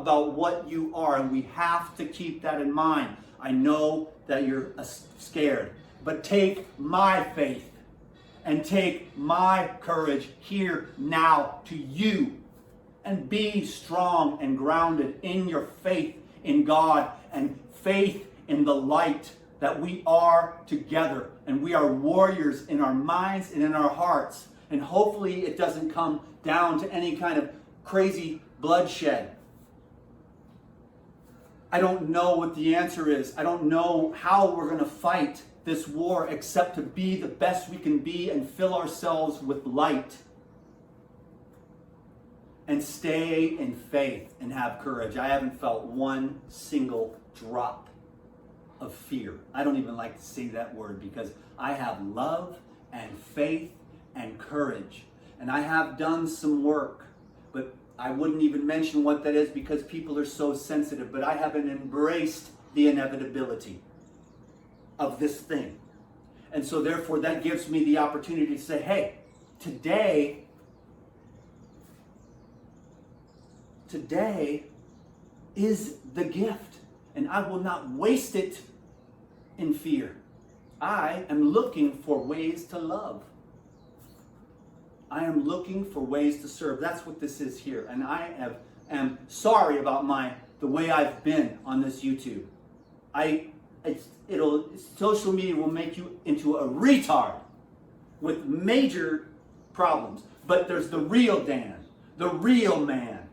about what you are, and we have to keep that in mind. I know that you're scared, but take my faith and take my courage here now to you, and be strong and grounded in your faith in God and faith in the light that we are together, and we are warriors in our minds and in our hearts. And hopefully it doesn't come down to any kind of crazy bloodshed. I don't know what the answer is. I don't know how we're going to fight this war except to be the best we can be and fill ourselves with light. And stay in faith and have courage. I haven't felt one single drop of fear. I don't even like to say that word because I have love and faith and courage. And I have done some work, but I wouldn't even mention what that is because people are so sensitive. But I haven't embraced the inevitability of this thing. And so therefore that gives me the opportunity to say, hey, today is the gift, and I will not waste it in fear. I am looking for ways to love. I am looking for ways to serve. That's what this is here. And I am sorry about the way I've been on this YouTube. Social media will make you into a retard with major problems. But there's the real Dan, the real man,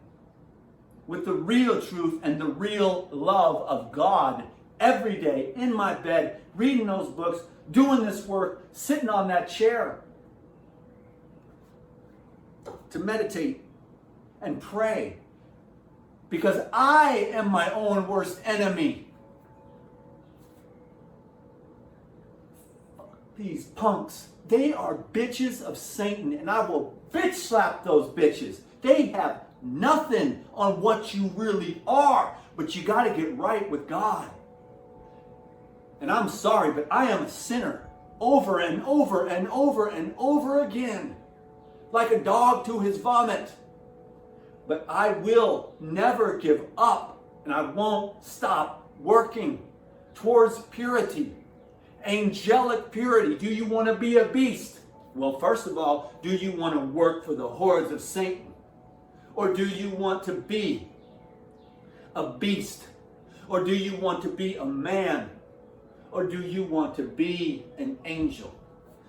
with the real truth and the real love of God every day in my bed, reading those books, doing this work, sitting on that chair to meditate and pray, because I am my own worst enemy. These punks, they are bitches of Satan, and I will bitch slap those bitches. They have nothing on what you really are, but you got to get right with God. And I'm sorry, but I am a sinner over and over and over and over again, like a dog to his vomit. But I will never give up, and I won't stop working towards purity, angelic purity. Do you want to be a beast? Well, first of all, do you want to work for the hordes of Satan? Or do you want to be a beast? Or do you want to be a man? Or do you want to be an angel?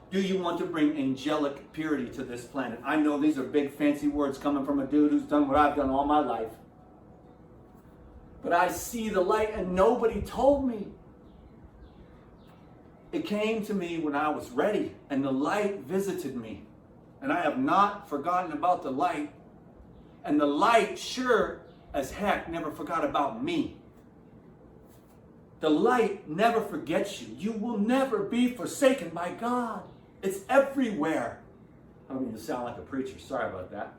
Do you want to bring angelic purity to this planet? I know these are big fancy words coming from a dude who's done what I've done all my life. But I see the light, and nobody told me. It came to me when I was ready, and the light visited me. And I have not forgotten about the light. And the light, sure as heck, never forgot about me. The light never forgets you. You will never be forsaken by God. It's everywhere. I don't mean to sound like a preacher. Sorry about that.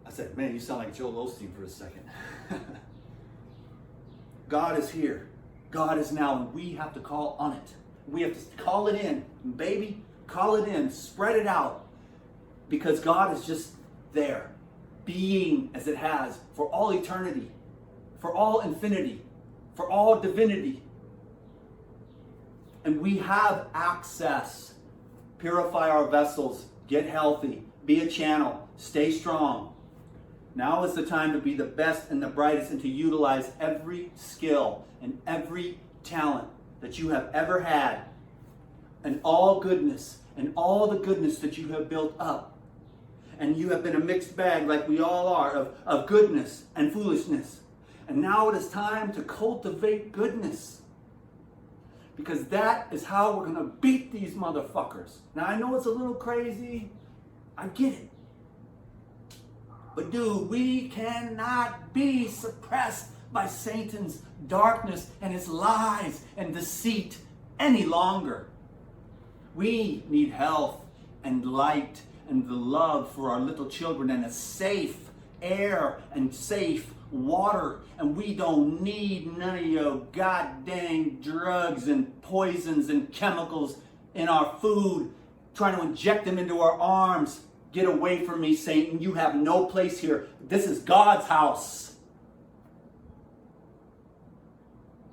I said, man, you sound like Joel Osteen for a second. God is here. God is now, and we have to call on it. We have to call it in. Baby, call it in. Spread it out. Because God is just there, being as it has for all eternity, for all infinity, for all divinity. And we have access. Purify our vessels, get healthy, be a channel, stay strong. Now is the time to be the best and the brightest, and to utilize every skill and every talent that you have ever had, and all goodness and all the goodness that you have built up. And you have been a mixed bag, like we all are, of goodness and foolishness. And now it is time to cultivate goodness. Because that is how we're going to beat these motherfuckers. Now I know it's a little crazy. I get it. But dude, we cannot be suppressed by Satan's darkness and his lies and deceit any longer. We need health and light and the love for our little children, and a safe air and safe water. And we don't need none of your goddamn drugs and poisons and chemicals in our food, trying to inject them into our arms Get away from me, Satan. You have no place here. This is God's house.